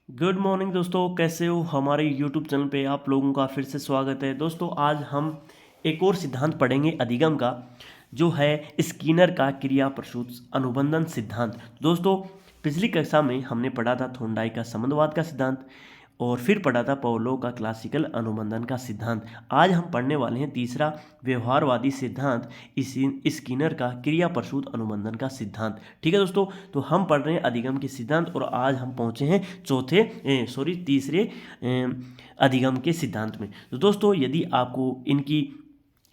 Good morning दोस्तों, कैसे हो। हमारे यूट्यूब चैनल पे आप लोगों का फिर से स्वागत है। दोस्तों आज हम एक और सिद्धांत पढ़ेंगे अधिगम का, जो है स्कीनर का क्रिया प्रसूत अनुबंधन सिद्धांत। दोस्तों पिछली कक्षा में हमने पढ़ा था थोंडाई का संबंधवाद का सिद्धांत और फिर पढ़ा था पाउलो का क्लासिकल अनुबंधन का सिद्धांत। आज हम पढ़ने वाले हैं तीसरा व्यवहारवादी सिद्धांत स्कीनर का क्रिया प्रसूत अनुबंधन का सिद्धांत। ठीक है दोस्तों, तो हम पढ़ रहे हैं अधिगम के सिद्धांत और आज हम पहुंचे हैं तीसरे अधिगम के सिद्धांत में। तो दोस्तों यदि आपको इनकी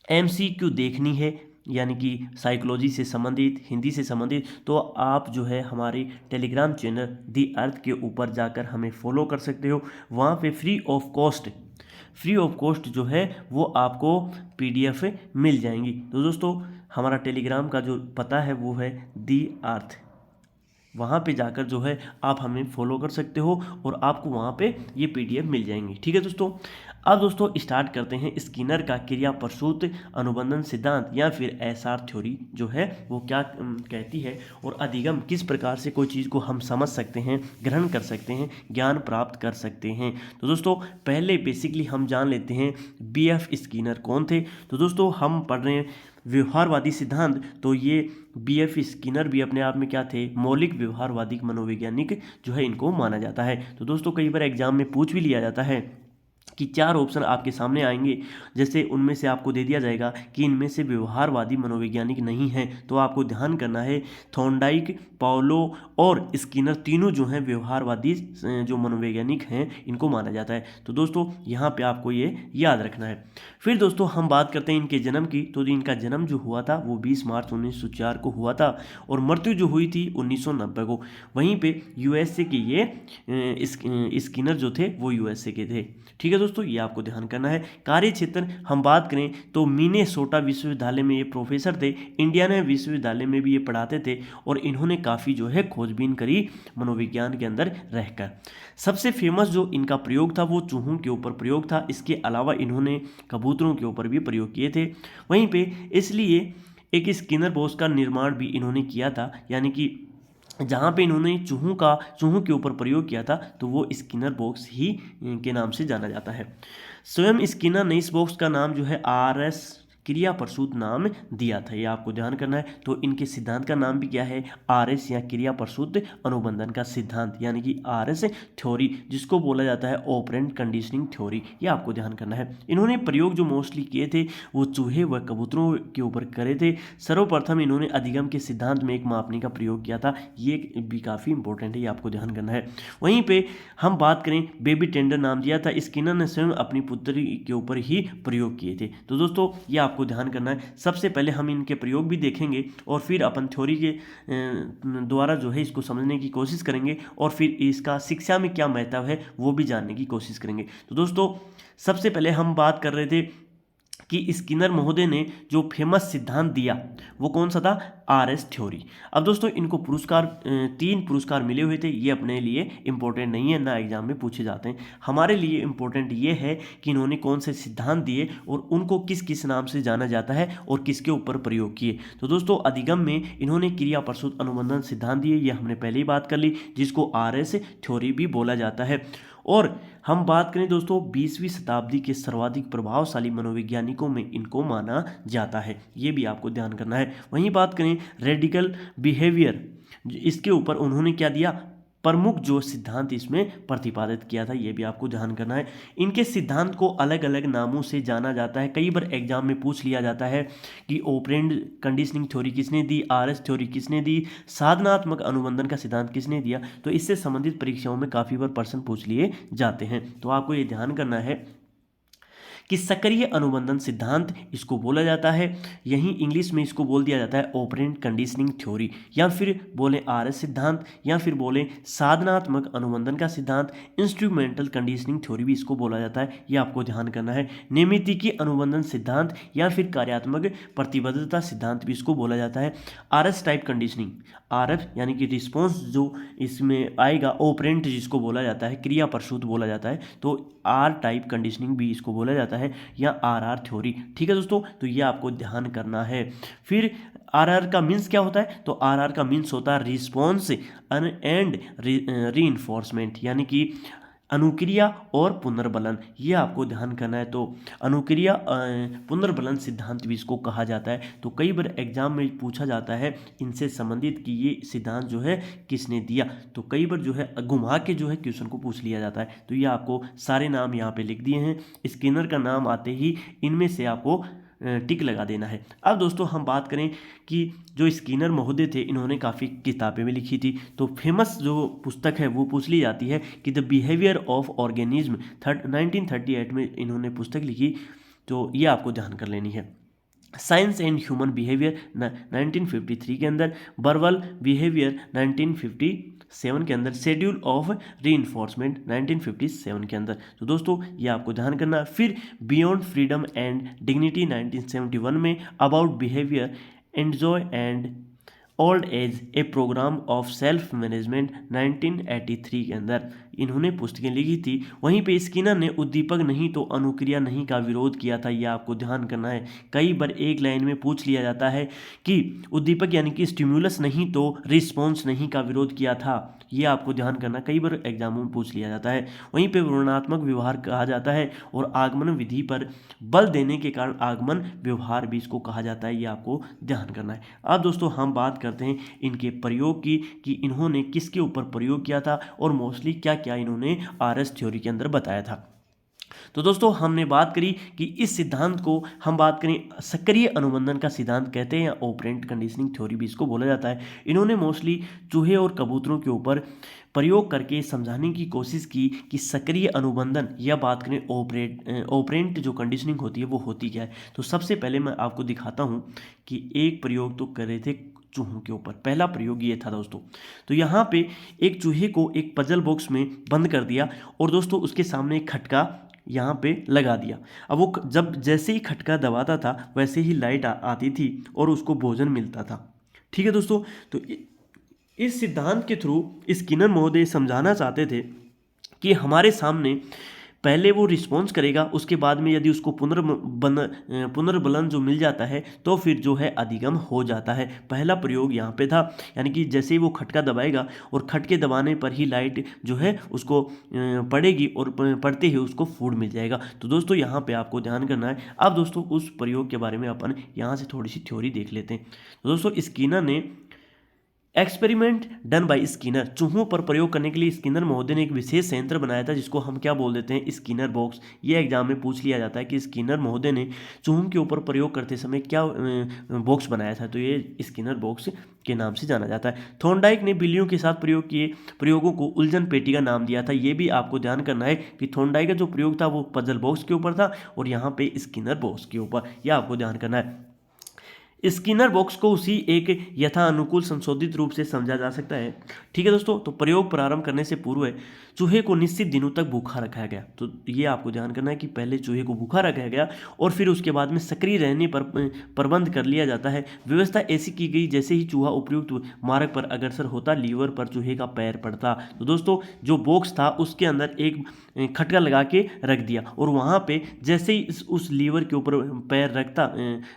एमसीक्यू देखनी है, यानी कि साइकोलॉजी से संबंधित, हिंदी से संबंधित, तो आप जो है हमारे टेलीग्राम चैनल दी अर्थ के ऊपर जाकर हमें फॉलो कर सकते हो। वहाँ पे फ्री ऑफ कॉस्ट जो है वो आपको पीडीएफ मिल जाएंगी। तो दोस्तों हमारा टेलीग्राम का जो पता है वो है दी अर्थ, वहाँ पे जाकर जो है आप हमें फॉलो कर सकते हो और आपको वहाँ पे ये पीडीएफ मिल जाएंगी। ठीक है दोस्तों, अब दोस्तों स्टार्ट करते हैं स्किनर का क्रिया प्रसूत अनुबंधन सिद्धांत या फिर एसआर थ्योरी जो है वो क्या कहती है और अधिगम किस प्रकार से कोई चीज़ को हम समझ सकते हैं, ग्रहण कर सकते हैं, ज्ञान प्राप्त कर सकते हैं। तो दोस्तों पहले बेसिकली हम जान लेते हैं बीएफ स्किनर कौन थे। तो दोस्तों हम पढ़ रहे हैं व्यवहारवादी सिद्धांत, तो ये बीएफ स्किनर भी अपने आप में क्या थे, मौलिक व्यवहारवादी मनोवैज्ञानिक जो है इनको माना जाता है। तो दोस्तों कई बार एग्जाम में पूछ भी लिया जाता है कि चार ऑप्शन आपके सामने आएंगे, जैसे उनमें से आपको दे दिया जाएगा कि इनमें से व्यवहारवादी मनोवैज्ञानिक नहीं है, तो आपको ध्यान करना है थॉर्नडाइक, पाउलो और स्किनर तीनों जो हैं व्यवहारवादी जो मनोवैज्ञानिक हैं इनको माना जाता है। तो दोस्तों यहाँ पे आपको ये याद रखना है। फिर दोस्तों हम बात करते हैं इनके जन्म की। तो इनका जन्म जो हुआ था वो 20 मार्च 1904 को हुआ था और मृत्यु जो हुई थी 1990 को। वहीं पे यूएसए के ये स्किनर जो थे वो यूएसए के थे। ठीक है दोस्तों, ये आपको ध्यान करना है। कार्य क्षेत्र हम बात करें तो मिनेसोटा विश्वविद्यालय में ये प्रोफेसर थे, इंडियाना विश्वविद्यालय में भी ये पढ़ाते थे और इन्होंने काफ़ी जो है खोजबीन करी मनोविज्ञान के अंदर रहकर। सबसे फेमस जो इनका प्रयोग था वो चूहों के ऊपर प्रयोग था, इसके अलावा इन्होंने कबूतरों के ऊपर भी प्रयोग किए थे। वहीं पे इसलिए एक स्किनर बॉक्स का निर्माण भी इन्होंने किया था, यानी कि जहाँ पे इन्होंने चूहों के ऊपर प्रयोग किया था तो वो स्किनर बॉक्स ही के नाम से जाना जाता है। स्वयं स्किनर ने इस बॉक्स का नाम जो है आरएस क्रिया प्रसूत नाम दिया था, ये आपको ध्यान करना है। तो इनके सिद्धांत का नाम भी क्या है, आरएस या क्रिया प्रसूत अनुबंधन का सिद्धांत, यानी कि आरएस थ्योरी, जिसको बोला जाता है ऑपरेंट कंडीशनिंग थ्योरी, ये आपको ध्यान करना है। इन्होंने प्रयोग जो मोस्टली किए थे वो चूहे व कबूतरों के ऊपर करे थे। सर्वप्रथम इन्होंने अधिगम के सिद्धांत में एक मापनी का प्रयोग किया था, ये भी काफ़ी इंपॉर्टेंट है, ये आपको ध्यान करना है। वहीं पे हम बात करें बेबी टेंडर नाम दिया था, स्किनर ने स्वयं अपनी पुत्री के ऊपर ही प्रयोग किए थे। तो दोस्तों ये आपको ध्यान करना है। सबसे पहले हम इनके प्रयोग भी देखेंगे और फिर अपन थ्योरी के द्वारा जो है इसको समझने की कोशिश करेंगे और फिर इसका शिक्षा में क्या महत्व है वो भी जानने की कोशिश करेंगे। तो दोस्तों सबसे पहले हम बात कर रहे थे कि स्किनर महोदय ने जो फेमस सिद्धांत दिया वो कौन सा था, आरएस थ्योरी। अब दोस्तों इनको पुरस्कार 3 पुरस्कार मिले हुए थे, ये अपने लिए इंपॉर्टेंट नहीं है, ना एग्जाम में पूछे जाते हैं। हमारे लिए इंपॉर्टेंट ये है कि इन्होंने कौन से सिद्धांत दिए और उनको किस किस नाम से जाना जाता है और किसके ऊपर प्रयोग किए। तो दोस्तों अधिगम में इन्होंने क्रिया प्रसूत अनुबंधन सिद्धांत दिए, ये हमने पहले ही बात कर ली, जिसको आरएस थ्योरी भी बोला जाता है। और हम बात करें दोस्तों 20वीं शताब्दी के सर्वाधिक प्रभावशाली मनोवैज्ञानिकों में इनको माना जाता है, ये भी आपको ध्यान करना है। वहीं बात करें रेडिकल बिहेवियर, इसके ऊपर उन्होंने क्या दिया, प्रमुख जो सिद्धांत इसमें प्रतिपादित किया था, ये भी आपको ध्यान करना है। इनके सिद्धांत को अलग अलग नामों से जाना जाता है, कई बार एग्जाम में पूछ लिया जाता है कि ऑपरेंट कंडीशनिंग थ्योरी किसने दी, आरएस थ्योरी किसने दी, साधनात्मक अनुबंधन का सिद्धांत किसने दिया। तो इससे संबंधित परीक्षाओं में काफ़ी बार प्रश्न पूछ लिए जाते हैं। तो आपको ये ध्यान करना है कि सक्रिय अनुबंधन सिद्धांत इसको बोला जाता है, यहीं इंग्लिश में इसको बोल दिया जाता है ऑपरेंट कंडीशनिंग थ्योरी, या फिर बोले आरएस सिद्धांत, या फिर बोले साधनात्मक अनुबंधन का सिद्धांत, इंस्ट्रूमेंटल कंडीशनिंग थ्योरी भी इसको बोला जाता है, ये आपको ध्यान करना है। नैमित्तिकीय अनुबंधन सिद्धांत या फिर कार्यात्मक प्रतिबद्धता सिद्धांत भी इसको बोला जाता है। आरएस टाइप कंडीशनिंग, आरएफ यानी कि रिस्पॉन्स जो इसमें आएगा, ऑपरेंट जिसको बोला जाता है, क्रिया प्रसूत बोला जाता है, तो आर टाइप कंडीशनिंग भी इसको बोला जाता है। है या आरआर थ्योरी। ठीक है दोस्तों, तो ये आपको ध्यान करना है। फिर आरआर का मीन्स क्या होता है, तो आरआर का मीन्स होता है रिस्पॉन्स एंड रीइंफोर्समेंट, यानी कि अनुक्रिया और पुनर्बलन, ये आपको ध्यान करना है। तो अनुक्रिया पुनर्बलन सिद्धांत भी इसको कहा जाता है। तो कई बार एग्जाम में पूछा जाता है इनसे संबंधित कि ये सिद्धांत जो है किसने दिया, तो कई बार जो है घुमा के जो है क्वेश्चन को पूछ लिया जाता है। तो ये आपको सारे नाम यहाँ पे लिख दिए हैं, स्किनर का नाम आते ही इनमें से आपको टिक लगा देना है। अब दोस्तों हम बात करें कि जो स्किनर महोदय थे इन्होंने काफ़ी किताबें भी लिखी थी। तो फेमस जो पुस्तक है वो पूछ ली जाती है कि द बिहेवियर ऑफ ऑर्गेनिज्म 1938 में इन्होंने पुस्तक लिखी, तो ये आपको ध्यान कर लेनी है। साइंस एंड ह्यूमन बिहेवियर 1953 के अंदर, बर्वल बिहेवियर 1957 के अंदर, शेड्यूल ऑफ रीइंफोर्समेंट 1957 के अंदर। तो दोस्तों ये आपको ध्यान करना। फिर बियॉन्ड फ्रीडम एंड डिग्निटी 1971 में, about behaviour, enjoy and old age a programme of self management 1983 के अंदर इन्होंने पुस्तकें लिखी थी। वहीं पे स्किनर ने उद्दीपक नहीं तो अनुक्रिया नहीं का विरोध किया था, यह आपको ध्यान करना है। कई बार एक लाइन में पूछ लिया जाता है कि उद्दीपक यानी कि स्टिमुलस नहीं तो रिस्पॉन्स नहीं का विरोध किया था, ये आपको ध्यान करना, कई बार एग्जामों में पूछ लिया जाता है। वहीं पे वर्णनात्मक व्यवहार कहा जाता है और आगमन विधि पर बल देने के कारण आगमन व्यवहार भी इसको कहा जाता है, ये आपको ध्यान करना है। अब दोस्तों हम बात करते हैं इनके प्रयोग की कि इन्होंने किसके ऊपर प्रयोग किया था और मोस्टली क्या क्या इन्होंने आरएस थ्योरी के अंदर बताया था। तो दोस्तों हमने बात करी कि इस सिद्धांत को हम बात करें सक्रिय अनुबंधन का सिद्धांत कहते हैं या ऑपरेंट कंडीशनिंग थ्योरी भी इसको बोला जाता है। इन्होंने मोस्टली चूहे और कबूतरों के ऊपर प्रयोग करके समझाने की कोशिश की कि सक्रिय अनुबंधन या बात करें ऑपरेंट जो कंडीशनिंग होती है वो होती क्या है। तो सबसे पहले मैं आपको दिखाता हूँ कि एक प्रयोग तो कर रहे थे चूहों के ऊपर। पहला प्रयोग ये था दोस्तों, तो यहाँ पे एक चूहे को एक पजल बॉक्स में बंद कर दिया और दोस्तों उसके सामने एक खटका यहाँ पे लगा दिया। अब वो जब जैसे ही खटका दबाता था वैसे ही लाइट आती थी और उसको भोजन मिलता था। ठीक है दोस्तों, तो इस सिद्धांत के थ्रू स्किनर महोदय समझाना चाहते थे कि हमारे सामने पहले वो रिस्पॉन्स करेगा, उसके बाद में यदि उसको पुनर्बलन जो मिल जाता है तो फिर जो है अधिगम हो जाता है। पहला प्रयोग यहाँ पे था, यानी कि जैसे ही वो खटका दबाएगा और खटके दबाने पर ही लाइट जो है उसको पड़ेगी और पड़ते ही उसको फूड मिल जाएगा। तो दोस्तों यहाँ पे आपको ध्यान करना है। अब दोस्तों उस प्रयोग के बारे में अपन यहाँ से थोड़ी सी थ्योरी देख लेते हैं। तो दोस्तों स्किनर ने एक्सपेरिमेंट डन बाय स्किनर, चूहों पर प्रयोग करने के लिए स्किनर महोदय ने एक विशेष संयंत्र बनाया था जिसको हम क्या बोल देते हैं, स्किनर बॉक्स। ये एग्जाम में पूछ लिया जाता है कि स्किनर महोदय ने चूहों के ऊपर प्रयोग करते समय क्या बॉक्स बनाया था, तो ये स्किनर बॉक्स के नाम से जाना जाता है। थॉर्नडाइक ने बिल्लियों के साथ प्रयोग किए प्रयोगों को उलझन पेटी का नाम दिया था। ये भी आपको ध्यान करना है कि थॉर्नडाइक का जो प्रयोग था वो पजल बॉक्स के ऊपर था और यहाँ पे स्किनर बॉक्स के ऊपर, यह आपको ध्यान करना है। स्किनर बॉक्स को उसी एक यथानुकूल संशोधित रूप से समझा जा सकता है। ठीक है दोस्तों, तो प्रयोग प्रारंभ करने से पूर्व चूहे को निश्चित दिनों तक भूखा रखा गया। तो ये आपको ध्यान करना है कि पहले चूहे को भूखा रखा गया और फिर उसके बाद में सक्रिय रहने पर प्रबंध कर लिया जाता है। व्यवस्था ऐसी की गई जैसे ही चूहा उपयुक्त मार्ग पर अग्रसर होता लीवर पर चूहे का पैर पड़ता। तो दोस्तों जो बॉक्स था उसके अंदर एक खटका लगा के रख दिया और वहाँ पे जैसे ही उस लीवर के ऊपर पैर रखता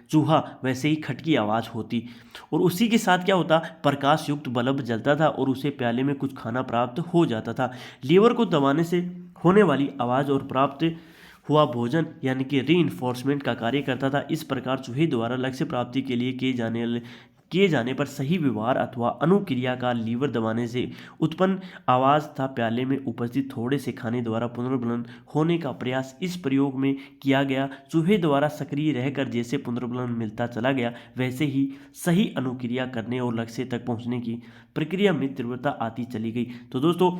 चूहा वैसे ही की आवाज़ होती और उसी के साथ क्या होता, प्रकाश युक्त बल्ब जलता था और उसे प्याले में कुछ खाना प्राप्त हो जाता था। लीवर को दबाने से होने वाली आवाज़ और प्राप्त हुआ भोजन यानी कि रीइंफोर्समेंट का कार्य करता था। इस प्रकार चूहे द्वारा लक्ष्य प्राप्ति के लिए किए जाने पर सही व्यवहार अथवा अनुक्रिया का लीवर दबाने से उत्पन्न आवाज़ था प्याले में उपस्थित थोड़े से खाने द्वारा पुनर्बलन होने का प्रयास इस प्रयोग में किया गया। चूहे द्वारा सक्रिय रहकर जैसे पुनर्बलन मिलता चला गया वैसे ही सही अनुक्रिया करने और लक्ष्य तक पहुंचने की प्रक्रिया में तीव्रता आती चली गई। तो दोस्तों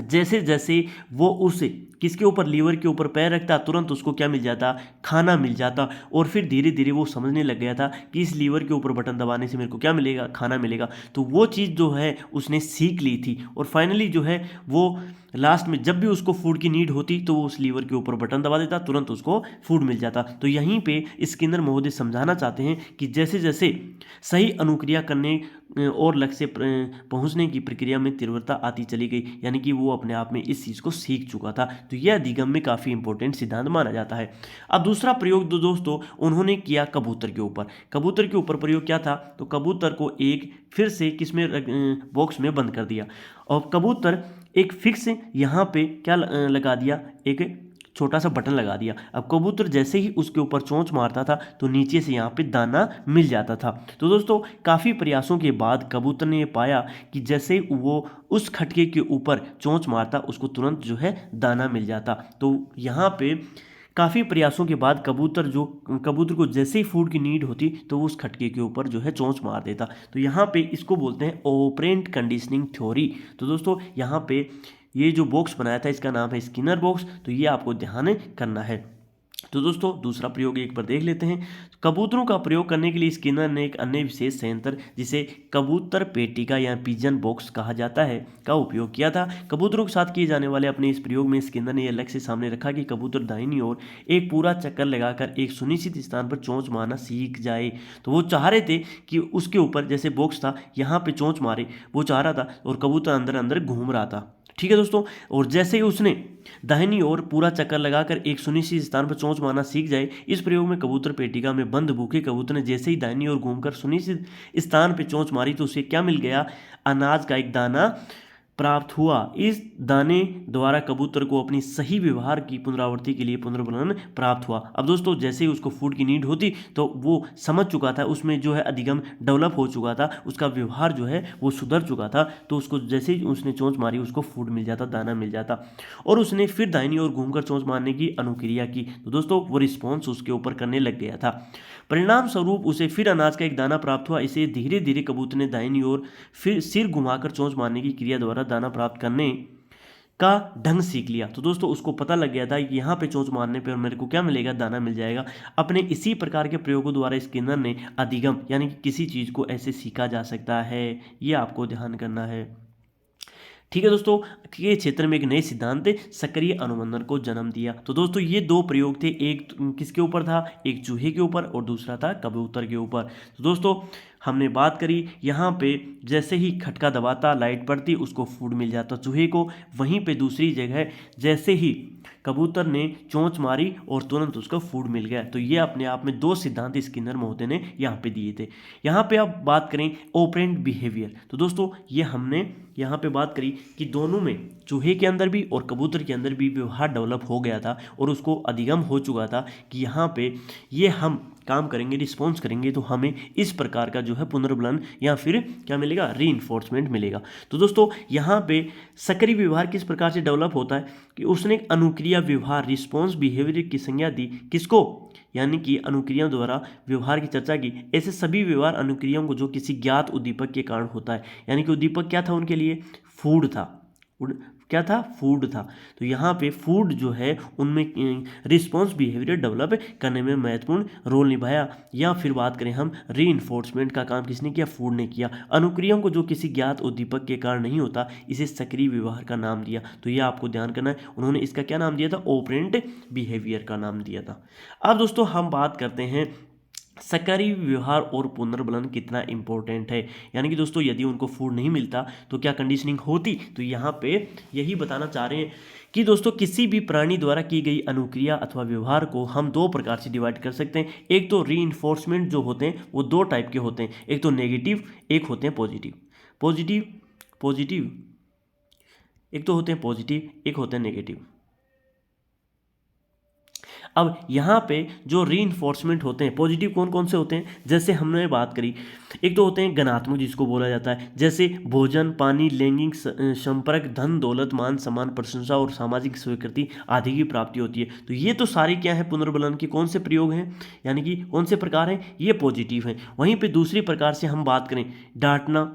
जैसे जैसे वो उसे किसके ऊपर लीवर के ऊपर पैर रखता तुरंत उसको क्या मिल जाता, खाना मिल जाता और फिर धीरे धीरे वो समझने लग गया था कि इस लीवर के ऊपर बटन दबाने से मेरे को क्या मिलेगा, खाना मिलेगा। तो वो चीज़ जो है उसने सीख ली थी और फाइनली जो है वो लास्ट में जब भी उसको फूड की नीड होती तो वो उस लीवर के ऊपर बटन दबा देता, तुरंत उसको फूड मिल जाता। तो यहीं पे स्किनर महोदय समझाना चाहते हैं कि जैसे जैसे सही अनुक्रिया करने और लक्ष्य पहुंचने की प्रक्रिया में तीव्रता आती चली गई, यानी कि वो अपने आप में इस चीज़ को सीख चुका था। तो तो यह अधिगम में काफ़ी इंपॉर्टेंट सिद्धांत माना जाता है। अब दूसरा प्रयोग दोस्तों उन्होंने किया कबूतर के ऊपर। कबूतर के ऊपर प्रयोग क्या था, तो कबूतर को एक फिर से किसमें बॉक्स में बंद कर दिया और कबूतर एक फिक्स यहाँ पे क्या लगा दिया, एक छोटा सा बटन लगा दिया। अब कबूतर जैसे ही उसके ऊपर चोंच मारता था तो नीचे से यहाँ पे दाना मिल जाता था। तो दोस्तों काफ़ी प्रयासों के बाद कबूतर ने ये पाया कि जैसे वो उस खटके के ऊपर चोंच मारता उसको तुरंत जो है दाना मिल जाता। तो यहाँ पे काफ़ी प्रयासों के बाद कबूतर को जैसे ही फूड की नीड होती तो वो उस खटके के ऊपर जो है चोंच मार देता। तो यहाँ पे इसको बोलते हैं ऑपरेंट कंडीशनिंग थ्योरी। तो दोस्तों यहाँ पे ये जो बॉक्स बनाया था इसका नाम है स्किनर बॉक्स, तो ये आपको ध्यान करना है। तो दोस्तों दूसरा प्रयोग एक बार देख लेते हैं। कबूतरों का प्रयोग करने के लिए स्किनर ने एक अन्य विशेष संयंत्र जिसे कबूतर पेटिका या पिजन बॉक्स कहा जाता है का उपयोग किया था। कबूतरों के साथ किए जाने वाले अपने इस प्रयोग में स्किनर ने यह लक्ष्य सामने रखा कि कबूतर दाहिनी ओर एक पूरा चक्कर लगाकर एक सुनिश्चित स्थान पर चोंच मारना सीख जाए। तो वो चाह रहे थे कि उसके ऊपर जैसे बॉक्स था यहाँ पे चोंच मारे, वो चाह रहा था और कबूतर अंदर अंदर घूम रहा था। ठीक है दोस्तों, और जैसे ही उसने दाहिनी ओर पूरा चक्कर लगाकर एक सुनिश्चित स्थान पर चोंच मारना सीख जाए, इस प्रयोग में कबूतर पेटिका में बंद भूखे कबूतर ने जैसे ही दाहिनी ओर घूमकर सुनिश्चित स्थान पर चोंच मारी तो उसे क्या मिल गया, अनाज का एक दाना प्राप्त हुआ। इस दाने द्वारा कबूतर को अपनी सही व्यवहार की पुनरावृत्ति के लिए पुनर्बलन प्राप्त हुआ। अब दोस्तों जैसे ही उसको फूड की नीड होती तो वो समझ चुका था, उसमें जो है अधिगम डेवलप हो चुका था, उसका व्यवहार जो है वो सुधर चुका था। तो उसको जैसे ही उसने चोंच मारी उसको फूड मिल जाता, दाना मिल जाता और उसने फिर दाहिनी ओर घूमकर चोंच मारने की अनुक्रिया की। तो दोस्तों वो रिस्पॉन्स उसके ऊपर करने लग गया था। परिणाम स्वरूप उसे फिर अनाज का एक दाना प्राप्त हुआ। इसे धीरे धीरे कबूतर ने दाहिनी ओर फिर सिर घुमाकर चोंच मारने की क्रिया द्वारा दाना प्राप्त करने का ढंग सीख लिया। तो दोस्तों उसको पता लग गया था कि यहाँ पे चोंच मारने पे मेरे को क्या मिलेगा, दाना मिल जाएगा। अपने इसी प्रकार के प्रयोगों द्वारा स्किनर ने अधिगम यानी कि किसी चीज़ को ऐसे सीखा जा सकता है, ये आपको ध्यान करना है। ठीक है दोस्तों, के क्षेत्र में एक नए सिद्धांत सक्रिय अनुबंधन को जन्म दिया। तो दोस्तों ये दो प्रयोग थे, एक किसके ऊपर था, एक चूहे के ऊपर और दूसरा था कबूतर के ऊपर। तो दोस्तों हमने बात करी यहाँ पे जैसे ही खटका दबाता लाइट पड़ती उसको फूड मिल जाता चूहे को, वहीं पे दूसरी जगह जैसे ही कबूतर ने चोंच मारी और तुरंत उसको फूड मिल गया। तो ये अपने आप में दो सिद्धांत स्किनर महोदय ने यहाँ पे दिए थे। यहाँ पे अब बात करें ऑपरेंट बिहेवियर। तो दोस्तों ये हमने यहाँ पे बात करी कि दोनों में, चूहे के अंदर भी और कबूतर के अंदर भी व्यवहार डेवलप हो गया था और उसको अधिगम हो चुका था कि यहाँ पे ये हम काम करेंगे, रिस्पॉन्स करेंगे तो हमें इस प्रकार का जो है पुनर्बलन या फिर क्या मिलेगा, रीइंफोर्समेंट मिलेगा। तो दोस्तों यहाँ पे सक्रिय व्यवहार किस प्रकार से डेवलप होता है कि उसने अनुक्रिया व्यवहार रिस्पॉन्स बिहेवियर की संज्ञा दी किसको, यानी कि अनुक्रियाओं द्वारा व्यवहार की चर्चा की। ऐसे सभी व्यवहार अनुक्रियाओं को जो किसी ज्ञात उद्दीपक के कारण होता है, यानी कि उद्दीपक क्या था उनके लिए, फूड था, क्या था, फूड था। तो यहाँ पे फूड जो है उनमें रिस्पॉन्स बिहेवियर डेवलप करने में महत्वपूर्ण रोल निभाया। या फिर बात करें हम रीइंफोर्समेंट का काम किसने किया, फूड ने किया। अनुक्रियाओं को जो किसी ज्ञात उद्दीपक के कारण नहीं होता इसे सक्रिय व्यवहार का नाम दिया। तो ये आपको ध्यान करना है, उन्होंने इसका क्या नाम दिया था, ऑपरेंट बिहेवियर का नाम दिया था। अब दोस्तों हम बात करते हैं सक्रिय व्यवहार और पुनर्बलन कितना इंपॉर्टेंट है। यानी कि दोस्तों यदि उनको फूड नहीं मिलता तो क्या कंडीशनिंग होती, तो यहाँ पे यही बताना चाह रहे हैं कि दोस्तों किसी भी प्राणी द्वारा की गई अनुक्रिया अथवा व्यवहार को हम दो प्रकार से डिवाइड कर सकते हैं। एक तो रीइंफोर्समेंट जो होते हैं वो दो टाइप के होते हैं, एक तो नेगेटिव, एक होते हैं पॉजिटिव। पॉजिटिव एक तो होते हैं पॉजिटिव, एक होते हैं नेगेटिव। अब यहाँ पे जो रीइंफोर्समेंट होते हैं पॉजिटिव कौन कौन से होते हैं, जैसे हमने बात करी, एक तो होते हैं गणात्मक जिसको बोला जाता है, जैसे भोजन, पानी, लैंगिक संपर्क, धन दौलत, मान सम्मान, प्रशंसा और सामाजिक स्वीकृति आदि की प्राप्ति होती है। तो ये तो सारे क्या है, पुनर्बलन के कौन से प्रयोग हैं, यानी कि कौन से प्रकार हैं, ये पॉजिटिव हैं। वहीं पर दूसरी प्रकार से हम बात करें, डांटना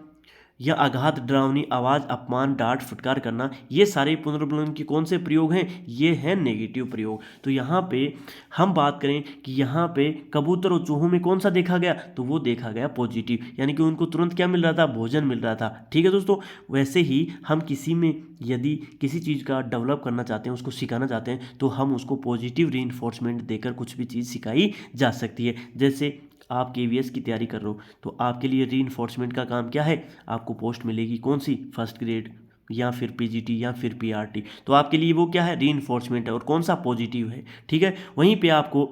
या आघात, डरावनी आवाज़, अपमान, डांट, फटकार करना, ये सारे पुनर्बलन के कौन से प्रयोग हैं, ये हैं नेगेटिव प्रयोग। तो यहाँ पे हम बात करें कि यहाँ पे कबूतर और चूहों में कौन सा देखा गया, तो वो देखा गया पॉजिटिव, यानी कि उनको तुरंत क्या मिल रहा था, भोजन मिल रहा था। ठीक है दोस्तों, वैसे ही हम किसी में यदि किसी चीज़ का डेवलप करना चाहते हैं, उसको सिखाना चाहते हैं, तो हम उसको पॉजिटिव रीइंफोर्समेंट देकर कुछ भी चीज़ सिखाई जा सकती है। जैसे आप KVS की तैयारी कर रहे हो तो आपके लिए रीइंफोर्समेंट का काम क्या है, आपको पोस्ट मिलेगी कौन सी, फर्स्ट ग्रेड या फिर पीजीटी या फिर पीआरटी, तो आपके लिए वो क्या है, रीइंफोर्समेंट है। और कौन सा पॉजिटिव है, ठीक है। वहीं पे आपको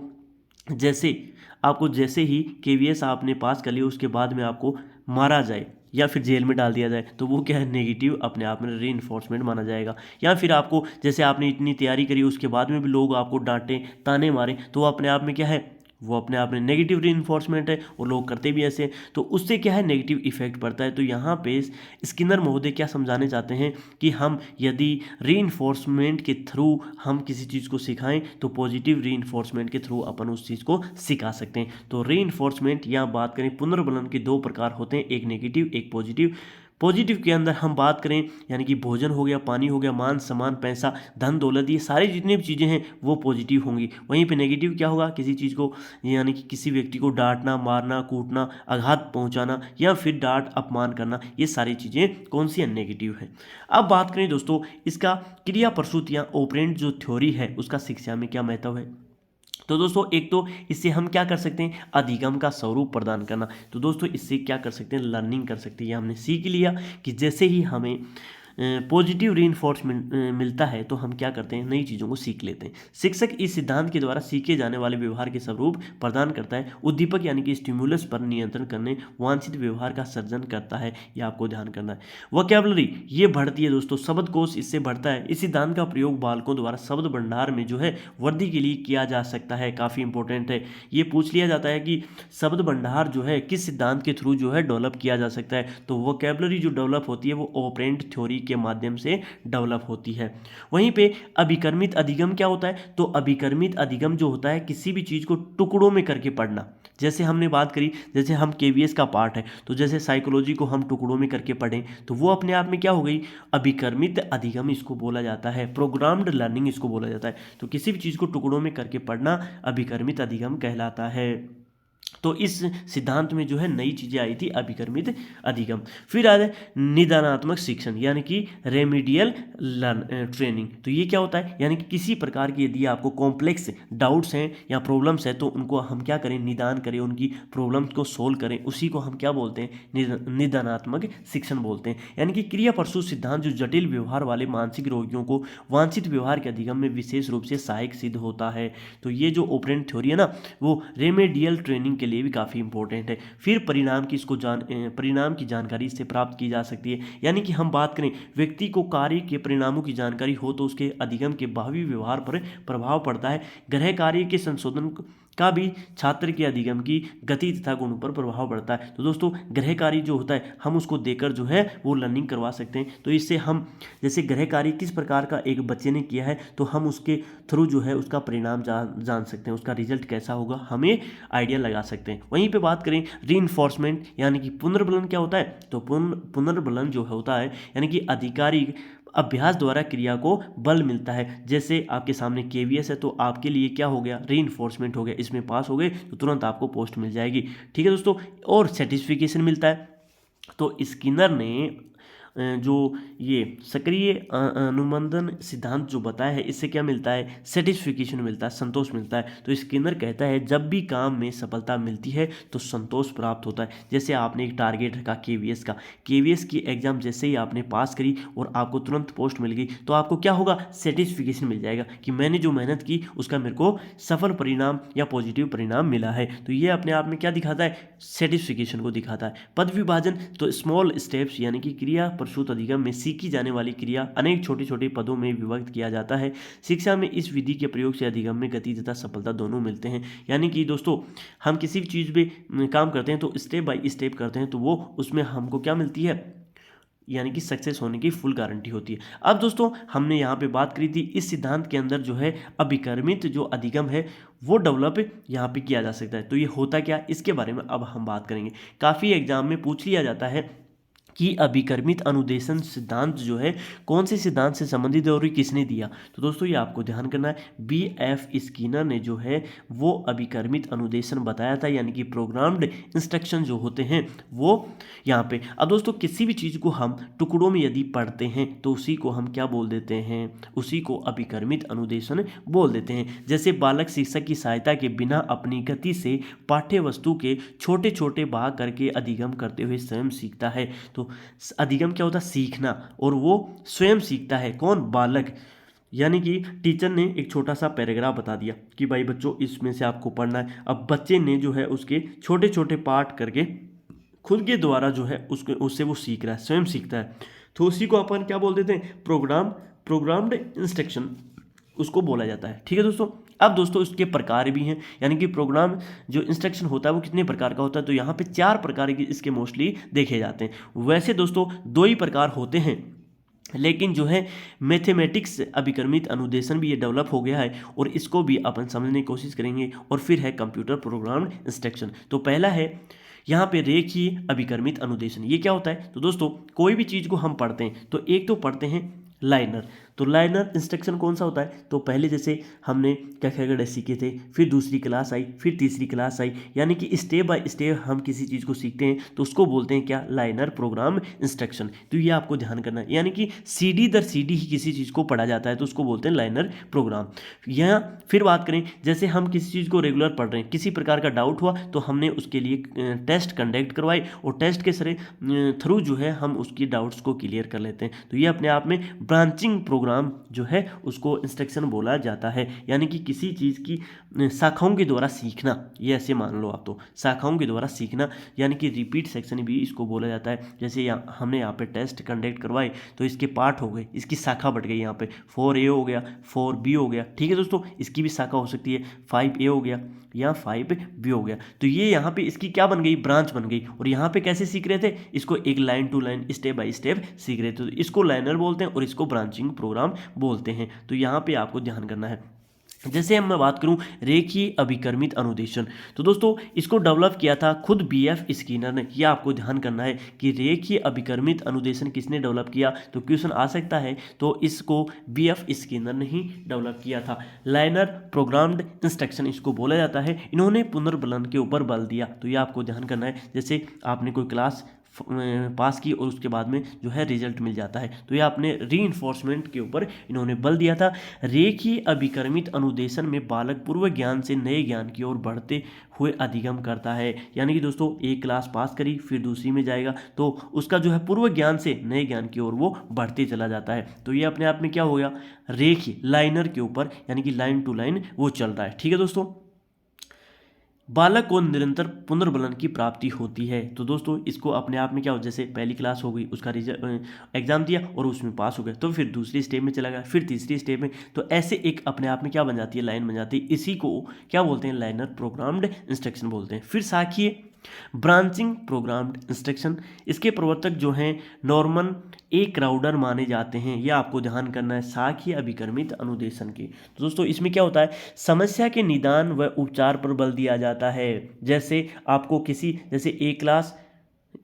जैसे ही केवीएस आपने पास कर लिया, उसके बाद में आपको मारा जाए या फिर जेल में डाल दिया जाए, तो वो क्या है, नेगेटिव अपने आप में रीइंफोर्समेंट माना जाएगा। या फिर आपको जैसे आपने इतनी तैयारी करी, उसके बाद में भी लोग आपको डांटे ताने मारे, तो वो अपने आप में क्या है, वो अपने आप में नेगेटिव रीइंफोर्समेंट है। और लोग करते भी ऐसे हैं, तो उससे क्या है, नेगेटिव इफेक्ट पड़ता है। तो यहाँ पे स्किनर महोदय क्या समझाने चाहते हैं कि हम यदि रीइंफोर्समेंट के थ्रू हम किसी चीज़ को सिखाएं, तो पॉजिटिव रीइंफोर्समेंट के थ्रू अपन उस चीज़ को सिखा सकते हैं। तो रीइंफोर्समेंट या बात करें, पुनर्बलन के दो प्रकार होते हैं, एक नेगेटिव एक पॉजिटिव। पॉजिटिव के अंदर हम बात करें, यानी कि भोजन हो गया, पानी हो गया, मान सम्मान, पैसा, धन दौलत, ये सारी जितनी भी चीज़ें हैं वो पॉजिटिव होंगी। वहीं पे नेगेटिव क्या होगा, किसी चीज़ को, यानी कि किसी व्यक्ति को डांटना, मारना, कूटना, आघात पहुंचाना या फिर डांट अपमान करना, ये सारी चीज़ें कौन सी हैं, नेगेटिव है। अब बात करें दोस्तों, इसका क्रिया प्रसूत या ऑपरेंट जो थ्योरी है, उसका शिक्षा में क्या महत्व है। तो दोस्तों, एक तो इससे हम क्या कर सकते हैं, अधिगम का स्वरूप प्रदान करना। तो दोस्तों, इससे क्या कर सकते हैं, लर्निंग कर सकते हैं। ये हमने सीख लिया कि जैसे ही हमें पॉजिटिव रीइंफोर्समेंट मिलता है, तो हम क्या करते हैं, नई चीज़ों को सीख लेते हैं। शिक्षक इस सिद्धांत के द्वारा सीखे जाने वाले व्यवहार के स्वरूप प्रदान करता है। उद्दीपक यानी कि स्टिमुलस पर नियंत्रण करने वांछित व्यवहार का सर्जन करता है। यह आपको ध्यान करना है। वोकैबुलरी ये बढ़ती है दोस्तों, शब्दकोश इससे बढ़ता है। इस सिद्धांत का प्रयोग बालकों द्वारा शब्द भंडार में जो है वृद्धि के लिए किया जा सकता है। काफ़ी इंपॉर्टेंट है, ये पूछ लिया जाता है कि शब्द भंडार जो है किस सिद्धांत के थ्रू जो है डेवलप किया जा सकता है। तो वोकैबुलरी जो डेवलप होती है वो ऑपरेंट थ्योरी के माध्यम से डेवलप होती है। वहीं पे अभिकर्मित अधिगम क्या होता है, तो अभिकर्मित अधिगम जो होता है, किसी भी चीज़ को टुकड़ों में करके पढ़ना। जैसे हमने बात करी, जैसे हम केवीएस का पार्ट है, तो जैसे साइकोलॉजी को हम टुकड़ों में करके पढ़ें, तो वो अपने आप में क्या हो गई, अभिकर्मित अधिगम इसको बोला जाता है, प्रोग्राम्ड लर्निंग इसको बोला जाता है। तो किसी भी चीज़ को टुकड़ों में करके पढ़ना अभिकर्मित अधिगम कहलाता है। तो इस सिद्धांत में जो है नई चीज़ें आई थी, अभिकर्मित अधिगम। फिर आ जाए निदानात्मक शिक्षण, यानी कि रेमिडियल ट्रेनिंग। तो ये क्या होता है, यानी कि किसी प्रकार की यदि आपको कॉम्प्लेक्स डाउट्स हैं या प्रॉब्लम्स हैं, तो उनको हम क्या करें, निदान करें, उनकी प्रॉब्लम्स को सोल्व करें। उसी को हम क्या बोलते हैं, निदानात्मक शिक्षण बोलते हैं। यानी कि क्रिया प्रसूत सिद्धांत जो जटिल व्यवहार वाले मानसिक रोगियों को वांछित व्यवहार के अधिगम में विशेष रूप से सहायक सिद्ध होता है। तो ये जो ऑपरेंट थ्योरी है ना, वो रेमेडियल ट्रेनिंग के लिए भी काफ़ी इंपॉर्टेंट है। फिर परिणाम की जानकारी इससे प्राप्त की जा सकती है। यानी कि हम बात करें, व्यक्ति को कार्य के परिणामों की जानकारी हो, तो उसके अधिगम के भावी व्यवहार पर प्रभाव पड़ता है। गृह कार्य के संशोधन का भी छात्र के अधिगम की गति तथा गुण पर प्रभाव पड़ता है। तो दोस्तों, गृह कार्य जो होता है, हम उसको देकर जो है वो लर्निंग करवा सकते हैं। तो इससे हम, जैसे गृह कार्य किस प्रकार का एक बच्चे ने किया है, तो हम उसके थ्रू जो है उसका परिणाम जान सकते हैं, उसका रिजल्ट कैसा होगा हमें आइडिया लगा सकते हैं। वहीं पे बात करें रीइंफोर्समेंट, यानी कि पुनर्बलन क्या होता है, तो पुनर्बलन जो होता है, यानी कि अधिकारी अभ्यास द्वारा क्रिया को बल मिलता है। जैसे आपके सामने केवीएस है, तो आपके लिए क्या हो गया, रीइंफोर्समेंट हो गया, इसमें पास हो गए तो तुरंत आपको पोस्ट मिल जाएगी। ठीक है दोस्तों, और सर्टिफिकेशन मिलता है। तो स्किनर ने जो ये सक्रिय अनुबंधन सिद्धांत जो बताया है, इससे क्या मिलता है, सेटिस्फिकेशन मिलता है, संतोष मिलता है। तो स्किनर कहता है, जब भी काम में सफलता मिलती है तो संतोष प्राप्त होता है। जैसे आपने एक टारगेट रखा केवीएस की एग्जाम जैसे ही आपने पास करी और आपको तुरंत पोस्ट मिल गई, तो आपको क्या होगा, सेटिस्फिकेशन मिल जाएगा कि मैंने जो मेहनत की उसका मेरे को सफल परिणाम या पॉजिटिव परिणाम मिला है। तो ये अपने आप में क्या दिखाता है, सेटिस्फिकेशन को दिखाता है। पद विभाजन, तो स्मॉल स्टेप्स, यानी कि क्रिया प्रसूत अधिगम में सीखी जाने वाली क्रिया अनेक छोटे छोटे पदों में विभक्त किया जाता है। शिक्षा में इस विधि के प्रयोग से अधिगम में गति तथा सफलता दोनों मिलते हैं। यानी कि दोस्तों, हम किसी भी चीज़ पे काम करते हैं तो स्टेप बाय स्टेप करते हैं, तो वो उसमें हमको क्या मिलती है, यानी कि सक्सेस होने की फुल गारंटी होती है। अब दोस्तों, हमने यहाँ पे बात करी थी, इस सिद्धांत के अंदर जो है अभिकर्मित जो अधिगम है वो डेवलप यहाँ पे किया जा सकता है। तो ये होता क्या, इसके बारे में अब हम बात करेंगे। काफ़ी एग्जाम में पूछ लिया जाता है कि अभिकर्मित अनुदेशन सिद्धांत जो है कौन से सिद्धांत से संबंधित है और ये किसने दिया। तो दोस्तों, ये आपको ध्यान करना है, BF स्किनर ने जो है वो अभिकर्मित अनुदेशन बताया था, यानी कि प्रोग्राम्ड इंस्ट्रक्शन जो होते हैं वो यहाँ पे। अब दोस्तों, किसी भी चीज़ को हम टुकड़ों में यदि पढ़ते हैं तो उसी को हम क्या बोल देते हैं, उसी को अभिकर्मित अनुदेशन बोल देते हैं। जैसे बालक शिक्षक की सहायता के बिना अपनी गति से पाठ्य वस्तु के छोटे छोटे भाग करके अधिगम करते हुए स्वयं सीखता है। तो अधिगम क्या होता है? सीखना, और वो स्वयं सीखता है। कौन? बालक। यानी कि टीचर ने एक छोटा सा पैराग्राफ बता दिया कि भाई बच्चों इसमें से आपको पढ़ना है। अब बच्चे ने जो है उसके छोटे छोटे पार्ट करके खुद के द्वारा जो है उसके उससे वो सीख रहा है, स्वयं सीखता है। तो उसी को अपन क्या बोल देते हैं? प्रोग्राम्ड इंस्ट्रक्शन उसको बोला जाता है। ठीक है दोस्तों। अब दोस्तों इसके प्रकार भी हैं, यानी कि प्रोग्राम जो इंस्ट्रक्शन होता है वो कितने प्रकार का होता है? तो यहाँ पे 4 प्रकार के इसके मोस्टली देखे जाते हैं। वैसे दोस्तों 2 ही प्रकार होते हैं, लेकिन जो है मैथमेटिक्स अभिक्रमित अनुदेशन भी ये डेवलप हो गया है, और इसको भी अपन समझने की कोशिश करेंगे। और फिर है कंप्यूटर प्रोग्राम्ड इंस्ट्रक्शन। तो पहला है यहाँ पे रेखीय अभिक्रमित अनुदेशन। ये क्या होता है? तो दोस्तों कोई भी चीज़ को हम पढ़ते हैं तो एक तो पढ़ते हैं लाइनर। तो लाइनर इंस्ट्रक्शन कौन सा होता है? तो पहले जैसे हमने क्या सीखे थे, फिर दूसरी क्लास आई, फिर तीसरी क्लास आई, यानी कि स्टेप बाय स्टेप हम किसी चीज़ को सीखते हैं, तो उसको बोलते हैं क्या? Liner programme instruction. तो ये आपको ध्यान करना है, यानी कि सीडी दर सीडी ही किसी चीज़ को पढ़ा जाता है, तो उसको बोलते हैं लाइनर प्रोग्राम। यहाँ फिर बात करें, जैसे हम किसी चीज़ को रेगुलर पढ़ रहे हैं, किसी प्रकार का डाउट हुआ तो हमने उसके लिए टेस्ट कंडक्ट करवाए, और टेस्ट के थ्रू जो है हम उसकी डाउट्स को क्लियर कर लेते हैं। तो ये अपने आप में ब्रांचिंग प्रोग्राम जो है उसको इंस्ट्रक्शन बोला जाता है, यानी कि किसी चीज़ की शाखाओं के द्वारा सीखना। ये ऐसे मान लो आप, तो शाखाओं के द्वारा सीखना, यानी कि रिपीट सेक्शन भी इसको बोला जाता है। जैसे हमने यहाँ पे टेस्ट कंडक्ट करवाए तो इसके पार्ट हो गए, इसकी शाखा बढ़ गई। यहाँ पे 4A हो गया, 4B हो गया। ठीक है दोस्तों, इसकी भी शाखा हो सकती है, 5A हो गया या 5B हो गया। तो ये यहाँ पे इसकी क्या बन गई? ब्रांच बन गई। और यहाँ पे कैसे सीख रहे थे? इसको एक line to line step by step सीख रहे थे। तो इसको लाइनर बोलते हैं और इसको ब्रांचिंग प्रोग्राम बोलते हैं। तो यहाँ पे आपको ध्यान करना है। जैसे हम मैं बात करूं रेखीय अभिक्रमित अनुदेशन, तो दोस्तों इसको डेवलप किया था खुद BF स्किनर ने। यह आपको ध्यान करना है कि रेखीय अभिक्रमित अनुदेशन किसने डेवलप किया, तो क्वेश्चन आ सकता है। तो इसको BF स्किनर ने ही डेवलप किया था। लाइनर प्रोग्राम्ड इंस्ट्रक्शन इसको बोला जाता है। इन्होंने पुनर्बलन के ऊपर बल दिया। तो ये आपको ध्यान करना है। जैसे आपने कोई क्लास पास की और उसके बाद में जो है रिजल्ट मिल जाता है, तो ये आपने रीइंफोर्समेंट के ऊपर इन्होंने बल दिया था। रेखीय अभिक्रमित अनुदेशन में बालक पूर्व ज्ञान से नए ज्ञान की ओर बढ़ते हुए अधिगम करता है। यानी कि दोस्तों एक क्लास पास करी, फिर दूसरी में जाएगा, तो उसका जो है पूर्व ज्ञान से नए ज्ञान की ओर वो बढ़ते चला जाता है। तो ये अपने आप में क्या हो गया? रेखीय लाइनर के ऊपर, यानी कि लाइन टू लाइन वो चल रहा है। ठीक है दोस्तों। बालक को निरंतर पुनर्बलन की प्राप्ति होती है। तो दोस्तों इसको अपने आप में क्या हो, जैसे पहली क्लास हो गई, उसका रिजल्ट एग्जाम दिया और उसमें पास हो गया, तो फिर दूसरी स्टेप में चला गया, फिर तीसरी स्टेप में, तो ऐसे एक अपने आप में क्या बन जाती है? लाइन बन जाती है। इसी को क्या बोलते हैं? लाइनर प्रोग्राम्ड इंस्ट्रक्शन बोलते हैं। फिर शाखीय ब्रांचिंग प्रोग्राम्ड इंस्ट्रक्शन, इसके प्रवर्तक जो हैं नॉर्मन ए क्राउडर माने जाते हैं। यह आपको ध्यान करना है शाखीय अभिक्रमित अनुदेशन के। तो दोस्तों इसमें क्या होता है? समस्या के निदान व उपचार पर बल दिया जाता है। जैसे आपको किसी, जैसे एक क्लास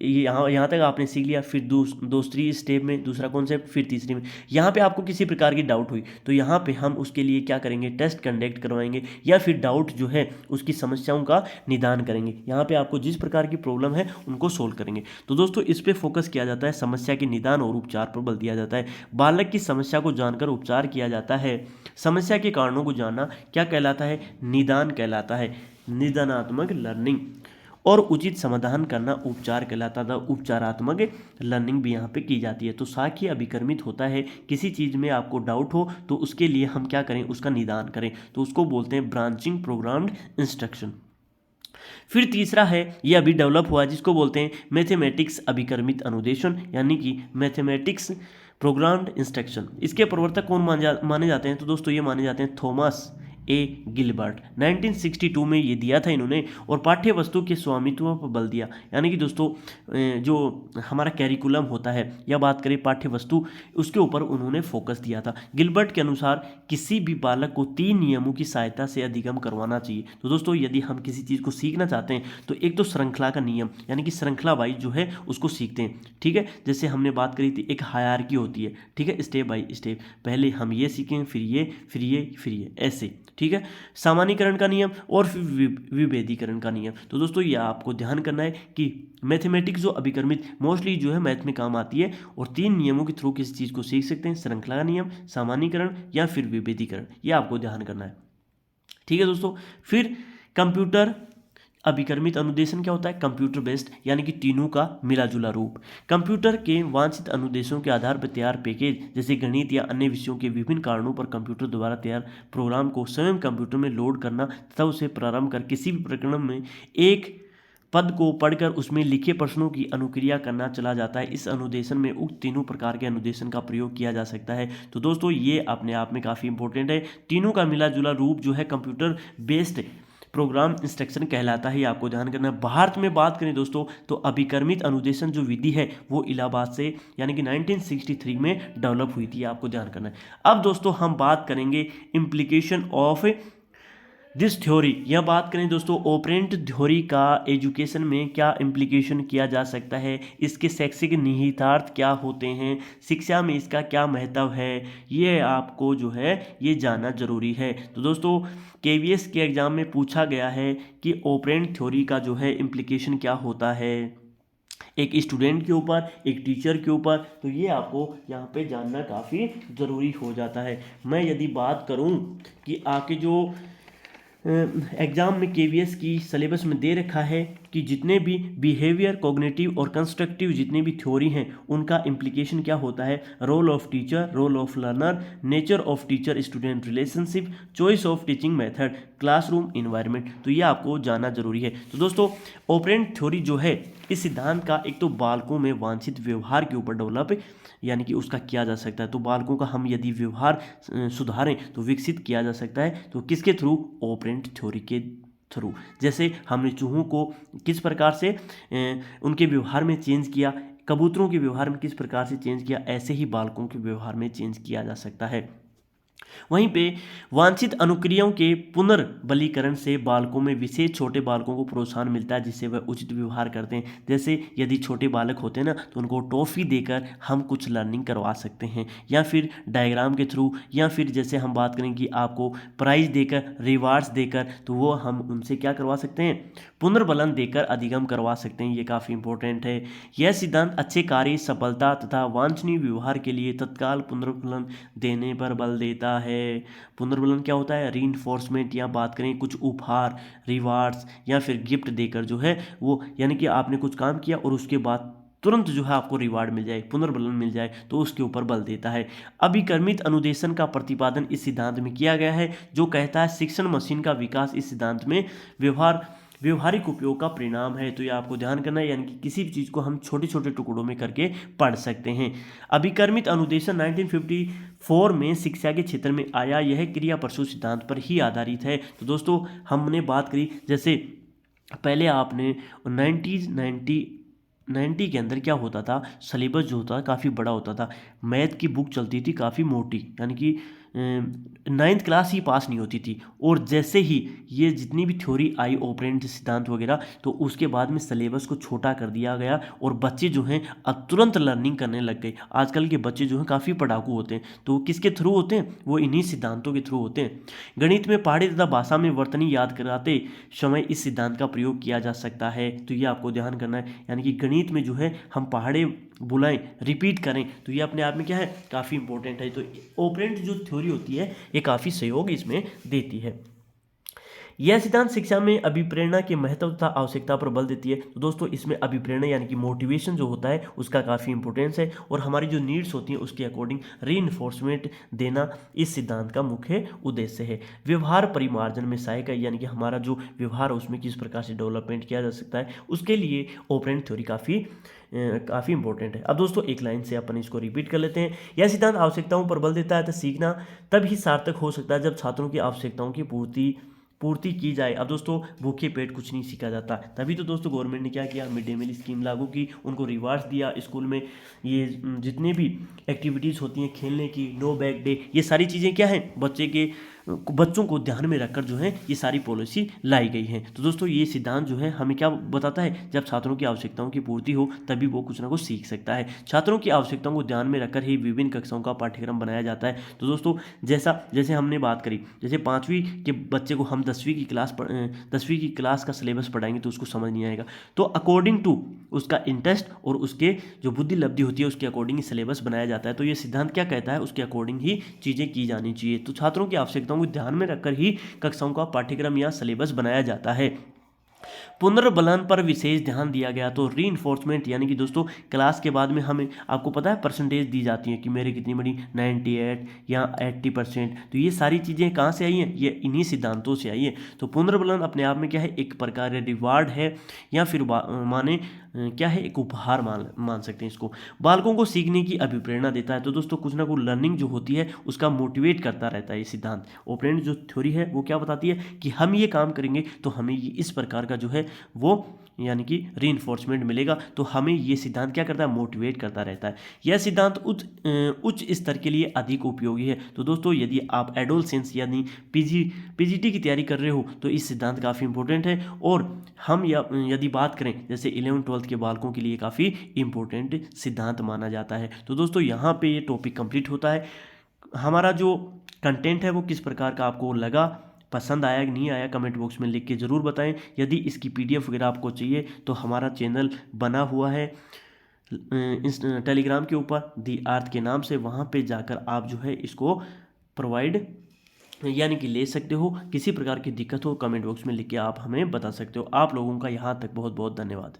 यहाँ तक आपने सीख लिया, फिर दूसरी स्टेप में दूसरा कॉन्सेप्ट, फिर तीसरी में यहाँ पे आपको किसी प्रकार की डाउट हुई, तो यहाँ पे हम उसके लिए क्या करेंगे? टेस्ट कंडक्ट करवाएंगे, या फिर डाउट जो है उसकी समस्याओं का निदान करेंगे। यहाँ पे आपको जिस प्रकार की प्रॉब्लम है उनको सोल्व करेंगे। तो दोस्तों इस पे फोकस किया जाता है, समस्या के निदान और उपचार पर बल दिया जाता है। बालक की समस्या को जानकर उपचार किया जाता है। समस्या के कारणों को जानना क्या कहलाता है? निदान कहलाता है। निदानात्मक लर्निंग। और उचित समाधान करना उपचार कहलाता था। उपचारात्मक लर्निंग भी यहाँ पे की जाती है। तो शाखीय अभिक्रमित होता है, किसी चीज़ में आपको डाउट हो तो उसके लिए हम क्या करें? उसका निदान करें, तो उसको बोलते हैं ब्रांचिंग प्रोग्राम्ड इंस्ट्रक्शन। फिर तीसरा है, ये अभी डेवलप हुआ, जिसको बोलते हैं मैथमेटिक्स अभिक्रमित अनुदेशन, यानी कि मैथमेटिक्स प्रोग्राम्ड इंस्ट्रक्शन। इसके प्रवर्तक कौन माने जाते हैं? तो दोस्तों ये माने जाते हैं थॉमस ए गिलबर्ट। 1962 में ये दिया था इन्होंने, और पाठ्य वस्तु के स्वामित्व पर बल दिया। यानी कि दोस्तों जो हमारा कैरिकुलम होता है, या बात करें पाठ्य वस्तु, उसके ऊपर उन्होंने फोकस दिया था। गिलबर्ट के अनुसार किसी भी बालक को 3 नियमों की सहायता से अधिगम करवाना चाहिए। तो दोस्तों यदि हम किसी चीज़ को सीखना चाहते हैं तो एक तो श्रृंखला का नियम, यानी कि श्रृंखला वाइज जो है उसको सीखते हैं। ठीक है, जैसे हमने बात करी थी, एक हायरार्की होती है। ठीक है, स्टेप बाय स्टेप, पहले हम ये सीखें, फिर ये, फिर ये, फिर ये, ऐसे। ठीक है, सामान्यीकरण का नियम और फिर विभेदीकरण का नियम। तो दोस्तों ये आपको ध्यान करना है कि मैथमेटिक्स जो अभिक्रमित मोस्टली जो है मैथ में काम आती है, और 3 नियमों के थ्रू किसी चीज़ को सीख सकते हैं, श्रृंखला का नियम, सामान्यीकरण या फिर विभेदीकरण। ये आपको ध्यान करना है। ठीक है दोस्तों। फिर कंप्यूटर अभिकर्मित अनुदेशन क्या होता है? कंप्यूटर बेस्ड, यानी कि तीनों का मिला जुला रूप। कंप्यूटर के वांछित अनुदेशों के आधार पर तैयार पैकेज जैसे गणित या अन्य विषयों के विभिन्न कारणों पर कंप्यूटर द्वारा तैयार प्रोग्राम को स्वयं कंप्यूटर में लोड करना तथा उसे प्रारंभ कर किसी भी प्रकरण में एक पद को पढ़कर उसमें लिखे प्रश्नों की अनुक्रिया करना चला जाता है। इस अनुदेशन में उक्त तीनों प्रकार के अनुदेशन का प्रयोग किया जा सकता है। तो दोस्तों ये अपने आप में काफ़ी इंपॉर्टेंट है। तीनों का मिला जुला रूप जो है कंप्यूटर बेस्ड प्रोग्राम इंस्ट्रक्शन कहलाता है, ये आपको ध्यान करना है। भारत में बात करें दोस्तों तो अभिकर्मित अनुदेशन जो विधि है वो इलाहाबाद से यानी कि 1963 में डेवलप हुई थी, आपको ध्यान करना है। अब दोस्तों हम बात करेंगे इम्प्लीकेशन ऑफ दिस थ्योरी, यह बात करें दोस्तों ऑपरेंट थ्योरी का एजुकेशन में क्या इम्प्लीकेशन किया जा सकता है, इसके शैक्षिक निहितार्थ क्या होते हैं, शिक्षा में इसका क्या महत्व है, ये आपको जो है ये जानना जरूरी है। तो दोस्तों केवीएस के एग्जाम में पूछा गया है कि ऑपरेंट थ्योरी का जो है इम्प्लीकेशन क्या होता है एक स्टूडेंट के ऊपर, एक टीचर के ऊपर, तो ये आपको यहाँ पे जानना काफ़ी ज़रूरी हो जाता है। मैं यदि बात करूँ कि आपके जो एग्जाम में केवीएस की सिलेबस में दे रखा है कि जितने भी बिहेवियर, कॉग्निटिव और कंस्ट्रक्टिव जितने भी थ्योरी हैं उनका इम्प्लीकेशन क्या होता है, role of teacher, role of learner, nature of teacher student relationship, choice of teaching method, classroom environment, तो ये आपको जानना जरूरी है। तो दोस्तों ऑपरेंट थ्योरी जो है इस सिद्धांत का एक तो बालकों में वांछित व्यवहार के ऊपर डेवलप यानी कि उसका किया जा सकता है। तो बालकों का हम यदि व्यवहार सुधारें तो विकसित किया जा सकता है, तो किसके थ्रू? ऑपरेंट थ्योरी के थ्रू। जैसे हमने चूहों को किस प्रकार से उनके व्यवहार में चेंज किया, कबूतरों के व्यवहार में किस प्रकार से चेंज किया, ऐसे ही बालकों के व्यवहार में चेंज किया जा सकता है। वहीं पे वांछित अनुक्रियाओं के पुनर्बलीकरण से बालकों में विशेष छोटे बालकों को प्रोत्साहन मिलता है जिससे वह उचित व्यवहार करते हैं। जैसे यदि छोटे बालक होते हैं ना तो उनको टॉफ़ी देकर हम कुछ लर्निंग करवा सकते हैं, या फिर डायग्राम के थ्रू, या फिर जैसे हम बात करें कि आपको प्राइज देकर, रिवार्ड्स देकर, तो वो हम उनसे क्या करवा सकते हैं? पुनर्बलन देकर अधिगम करवा सकते हैं। ये काफ़ी इंपॉर्टेंट है। यह सिद्धांत अच्छे कार्य, सफलता तथा वांछनीय व्यवहार के लिए तत्काल पुनर्बलन देने पर बल देता है। पुनर्बलन क्या होता है? रीइंफोर्समेंट, या बात करें कुछ उपहार, रिवार्ड्स या फिर गिफ्ट देकर जो है वो, यानी कि आपने कुछ काम किया और उसके बाद तुरंत जो है आपको रिवार्ड मिल जाए, पुनर्बलन मिल जाए, तो उसके ऊपर बल देता है। अभिकर्मित अनुदेशन का प्रतिपादन इस सिद्धांत में किया गया है जो कहता है शिक्षण मशीन का विकास इस सिद्धांत में व्यवहारिक उपयोग का परिणाम है। तो ये आपको ध्यान करना है, यानी कि किसी भी चीज़ को हम छोटे छोटे टुकड़ों में करके पढ़ सकते हैं। अभिकर्मित अनुदेशन 1954 में शिक्षा के क्षेत्र में आया। यह क्रिया प्रसूत सिद्धांत पर ही आधारित है। तो दोस्तों हमने बात करी, जैसे पहले आपने 90 के अंदर क्या होता था, सिलेबस जो होता काफ़ी बड़ा होता था, मैथ की बुक चलती थी काफ़ी मोटी, यानी कि 9th क्लास ही पास नहीं होती थी। और जैसे ही ये जितनी भी थ्योरी आई ऑपरेंट सिद्धांत वगैरह, तो उसके बाद में सिलेबस को छोटा कर दिया गया और बच्चे जो हैं अब तुरंत लर्निंग करने लग गए। आजकल के बच्चे जो हैं काफ़ी पढ़ाकू होते हैं, तो किसके थ्रू होते हैं? वो इन्हीं सिद्धांतों के थ्रू होते हैं। गणित में पहाड़ी तथा भाषा में वर्तनी याद कराते समय इस सिद्धांत का प्रयोग किया जा सकता है। तो ये आपको ध्यान करना है, यानी कि गणित में जो है हम पहाड़े बुलाएं, रिपीट करें, तो ये अपने आप में क्या है? काफ़ी इंपॉर्टेंट है। तो ऑपरेंट जो थ्योरी होती है ये काफ़ी सहयोग इसमें देती है। यह सिद्धांत शिक्षा में अभिप्रेरणा के महत्व तथा आवश्यकता पर बल देती है। तो दोस्तों इसमें अभिप्रेरणा यानी कि मोटिवेशन जो होता है उसका काफ़ी इंपॉर्टेंस है, और हमारी जो नीड्स होती हैं उसके अकॉर्डिंग रीइंफोर्समेंट देना इस सिद्धांत का मुख्य उद्देश्य है। व्यवहार परिमार्जन में सहायक है, यानी कि हमारा जो व्यवहार है उसमें किस प्रकार से डेवलपमेंट किया जा सकता है, उसके लिए ऑपरेंट थ्योरी काफ़ी इंपॉर्टेंट है। अब दोस्तों एक लाइन से अपन इसको रिपीट कर लेते हैं। यह सिद्धांत आवश्यकताओं पर बल देता है तो सीखना तब ही सार्थक हो सकता है जब छात्रों की आवश्यकताओं की पूर्ति की जाए। अब दोस्तों भूखे पेट कुछ नहीं सीखा जाता, तभी तो दोस्तों गवर्नमेंट ने क्या किया? मिड डे मील स्कीम लागू की, उनको रिवार्ड्स दिया स्कूल में। ये जितने भी एक्टिविटीज़ होती हैं खेलने की, नो बैग डे, ये सारी चीज़ें क्या हैं? बच्चों को ध्यान में रखकर जो है ये सारी पॉलिसी लाई गई है। तो दोस्तों ये सिद्धांत जो है हमें क्या बताता है? जब छात्रों की आवश्यकताओं की पूर्ति हो तभी वो कुछ ना कुछ सीख सकता है। छात्रों की आवश्यकताओं को ध्यान में रखकर ही विभिन्न कक्षाओं का पाठ्यक्रम बनाया जाता है। तो दोस्तों जैसे हमने बात करी, जैसे 5वीं के बच्चे को हम 10वीं की क्लास का सिलेबस पढ़ाएंगे तो उसको समझ नहीं आएगा, तो अकॉर्डिंग टू उसका इंटरेस्ट और उसके जो बुद्धि लब्धि होती है उसके अकॉर्डिंग ही सिलेबस बनाया जाता है। तो ये सिद्धांत क्या कहता है? उसके अकॉर्डिंग ही चीज़ें की जानी चाहिए। तो छात्रों की आवश्यकताओं को ध्यान में रखकर ही कक्षाओं का पाठ्यक्रम या सिलेबस बनाया जाता है। पुनर्बलन पर विशेष ध्यान दिया गया। तो रीइंफोर्समेंट यानी कि दोस्तों क्लास के बाद में हमें आपको पता है परसेंटेज दी जाती है कि मेरी कितनी बड़ी 98 या 80%। तो ये सारी चीज़ें कहाँ से आई हैं, ये इन्हीं सिद्धांतों से आई है। तो पुनर्बलन अपने आप में क्या है, एक प्रकार का रिवार्ड है या फिर माने क्या है, एक उपहार मान सकते हैं इसको। बालकों को सीखने की अभिप्रेरणा देता है। तो दोस्तों कुछ ना कुछ लर्निंग जो होती है उसका मोटिवेट करता रहता है ये सिद्धांत। ऑपरेंट जो थ्योरी है वो क्या बताती है कि हम ये काम करेंगे तो हमें ये इस प्रकार का जो है वो यानी कि रीइंफोर्समेंट मिलेगा। तो हमें ये सिद्धांत क्या करता है, मोटिवेट करता रहता है। यह सिद्धांत उच्च स्तर के लिए अधिक उपयोगी है। तो दोस्तों यदि आप एडोलसेंस यानी पीजीटी की तैयारी कर रहे हो तो इस सिद्धांत काफ़ी इंपॉर्टेंट है। और हम यदि बात करें जैसे 11वीं-12वीं के बालकों के लिए काफ़ी इंपॉर्टेंट सिद्धांत माना जाता है। तो दोस्तों यहाँ पे ये टॉपिक कंप्लीट होता है। हमारा जो कंटेंट है वो किस प्रकार का आपको लगा, पसंद आया कि नहीं आया, कमेंट बॉक्स में लिख के ज़रूर बताएं। यदि इसकी पीडीएफ वगैरह आपको चाहिए तो हमारा चैनल बना हुआ है इस टेलीग्राम के ऊपर दी अर्थ के नाम से, वहाँ पे जाकर आप जो है इसको प्रोवाइड यानी कि ले सकते हो। किसी प्रकार की दिक्कत हो कमेंट बॉक्स में लिख के आप हमें बता सकते हो। आप लोगों का यहाँ तक बहुत बहुत धन्यवाद।